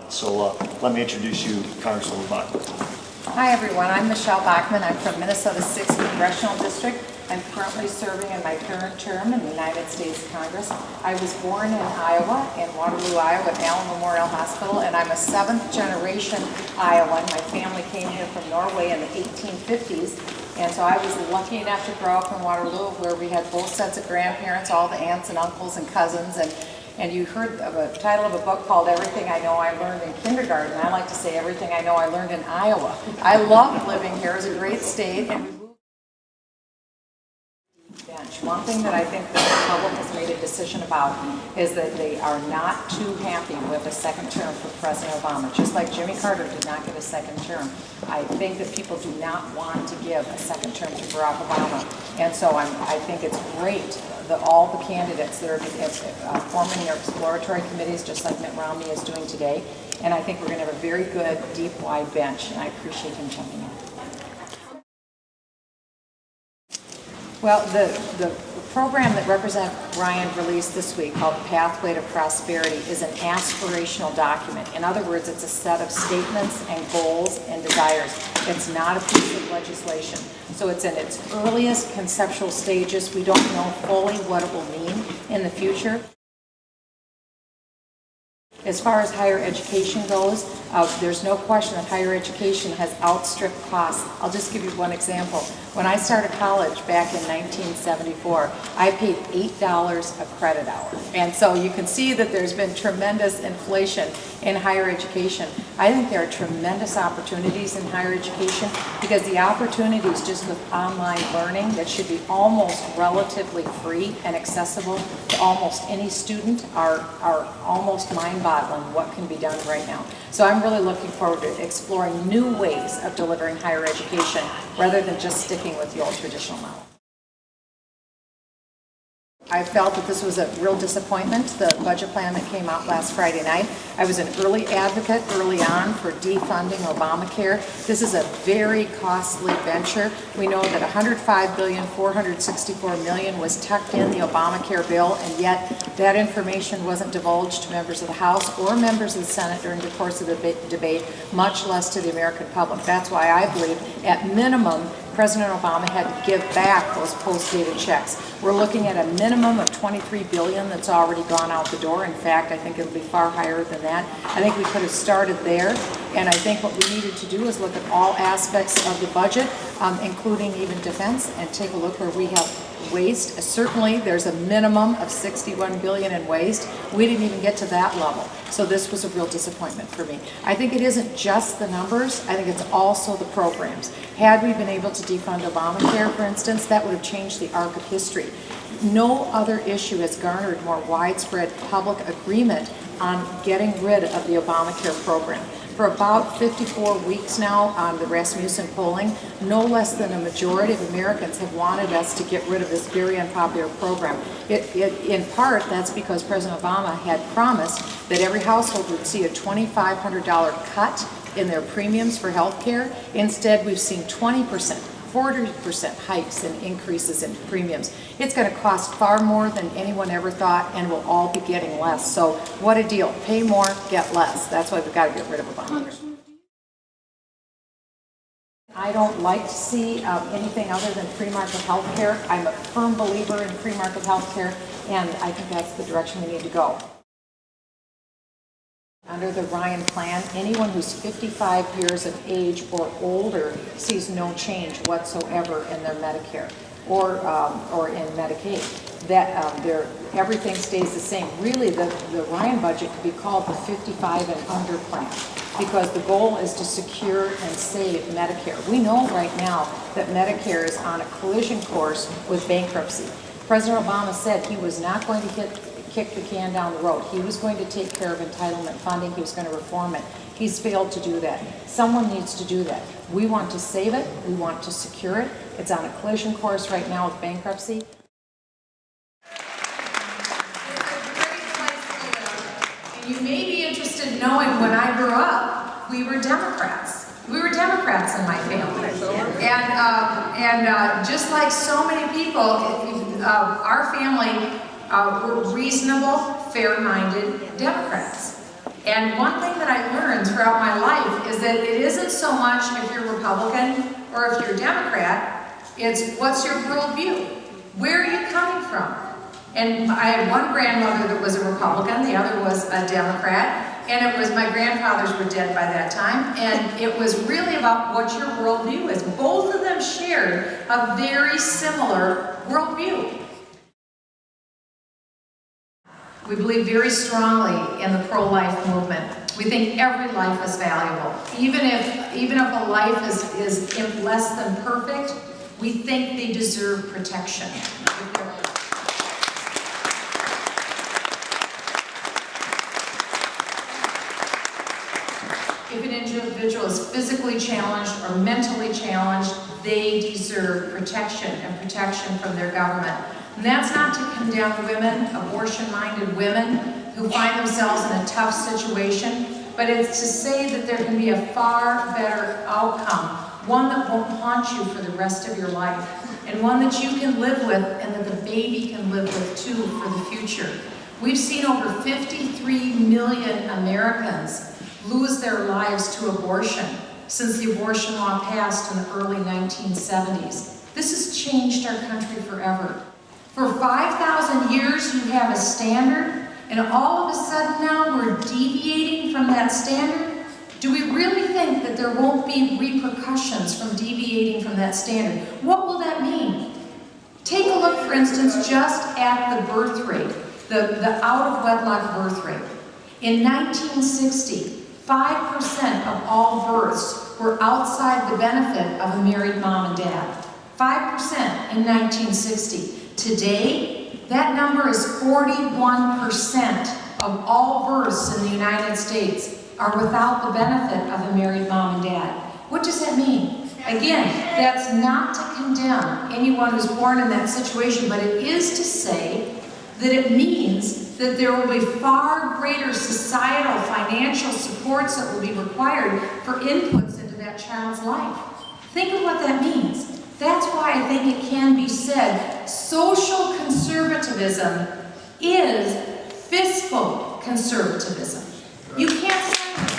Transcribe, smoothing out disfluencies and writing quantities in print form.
So let me introduce you to Congresswoman Bachmann. Hi everyone, I'm Michele Bachmann. I'm from Minnesota's 6th Congressional District. I'm currently serving in my current term in the United States Congress. I was born in Iowa, in Waterloo, Iowa, at Allen Memorial Hospital, and I'm a 7th generation Iowan. My family came here from Norway in the 1850s, and so I was lucky enough to grow up in Waterloo, where we had both sets of grandparents, all the aunts and uncles and cousins, and you heard of a title of a book called Everything I Know I Learned in Kindergarten. I like to say Everything I Know I Learned in Iowa. I love living here. It's a great state. And we moved bench. One thing that I think that the public has made a decision about is that they are not too happy with a second term for President Obama. Just like Jimmy Carter did not get a second term, I think that people do not want to give a second term to Barack Obama. And so I think it's great that all the candidates that are forming their exploratory committees, just like Mitt Romney is doing today. And I think we're going to have a very good, deep, wide bench, and I appreciate him jumping in. Well, the program that Representative Ryan released this week, called Pathway to Prosperity, is an aspirational document. In other words, it's a set of statements and goals and desires. It's not a piece of legislation. So it's in its earliest conceptual stages. We don't know fully what it will mean in the future. As far as higher education goes, there's no question that higher education has outstripped costs. I'll just give you one example. When I started college back in 1974, I paid $8 a credit hour. And so you can see that there's been tremendous inflation in higher education. I think there are tremendous opportunities in higher education because the opportunities just with online learning that should be almost relatively free and accessible to almost any student are almost mind-boggling what can be done right now. So I'm really looking forward to exploring new ways of delivering higher education rather than just sticking with the old traditional model. I felt that this was a real disappointment, the budget plan that came out last Friday night. I was an early advocate early on for defunding Obamacare. This is a very costly venture. We know that $105,464 million was tucked in the Obamacare bill, and yet that information wasn't divulged to members of the House or members of the Senate during the course of the debate, much less to the American public. That's why I believe, at minimum, President Obama had to give back those post-dated checks. We're looking at a minimum of $23 billion that's already gone out the door. In fact, I think it'll be far higher than that. I think we could have started there, and I think what we needed to do is look at all aspects of the budget, including even defense, and take a look where we have waste. Certainly, there's a minimum of $61 billion in waste. We didn't even get to that level. So this was a real disappointment for me. I think it isn't just the numbers. I think it's also the programs. Had we been able to defund Obamacare, for instance, that would have changed the arc of history. No other issue has garnered more widespread public agreement on getting rid of the Obamacare program. For about 54 weeks now on the Rasmussen polling, no less than a majority of Americans have wanted us to get rid of this very unpopular program. In part, that's because President Obama had promised that every household would see a $2,500 cut in their premiums for health care. Instead, we've seen 20%, 40% hikes and increases in premiums. It's going to cost far more than anyone ever thought, and we'll all be getting less. So what a deal. Pay more, get less. That's why we've got to get rid of Obamacare. I don't like to see anything other than free market health care. I'm a firm believer in free market health care, and I think that's the direction we need to go. Under the Ryan plan, anyone who's 55 years of age or older sees no change whatsoever in their Medicare or in Medicaid. That everything stays the same. Really, the Ryan budget could be called the 55 and under plan, because the goal is to secure and save Medicare. We know right now that Medicare is on a collision course with bankruptcy. President Obama said he was not going to kick the can down the road. He was going to take care of entitlement funding. He was going to reform it. He's failed to do that. Someone needs to do that. We want to save it. We want to secure it. It's on a collision course right now with bankruptcy. You may be interested in knowing when I grew up, we were Democrats. We were Democrats in my family. And just like so many people, our family were reasonable, fair-minded Democrats. And one thing that I learned throughout my life is that it isn't so much if you're Republican or if you're Democrat, it's what's your worldview? Where are you coming from? And I had one grandmother that was a Republican, the other was a Democrat, and it was, my grandfathers were dead by that time, and it was really about what your worldview is. Both of them shared a very similar worldview. We believe very strongly in the pro-life movement. We think every life is valuable. Even if a life is less than perfect, we think they deserve protection. If an individual is physically challenged or mentally challenged, they deserve protection and protection from their government. And that's not to condemn women, abortion-minded women, who find themselves in a tough situation, but it's to say that there can be a far better outcome, one that won't haunt you for the rest of your life, and one that you can live with and that the baby can live with too for the future. We've seen over 53 million Americans lose their lives to abortion since the abortion law passed in the early 1970s. This has changed our country forever. For 5,000 years you have a standard, and all of a sudden now we're deviating from that standard? Do we really think that there won't be repercussions from deviating from that standard? What will that mean? Take a look, for instance, just at the birth rate, the out-of-wedlock birth rate. In 1960, 5% of all births were outside the benefit of a married mom and dad. 5% in 1960. Today, that number is 41% of all births in the United States are without the benefit of a married mom and dad. What does that mean? Again, that's not to condemn anyone who's born in that situation, but it is to say that it means that there will be far greater societal financial supports that will be required for inputs into that child's life. Think of what that means. That's why I think it can be said social conservatism is fiscal conservatism. You can't say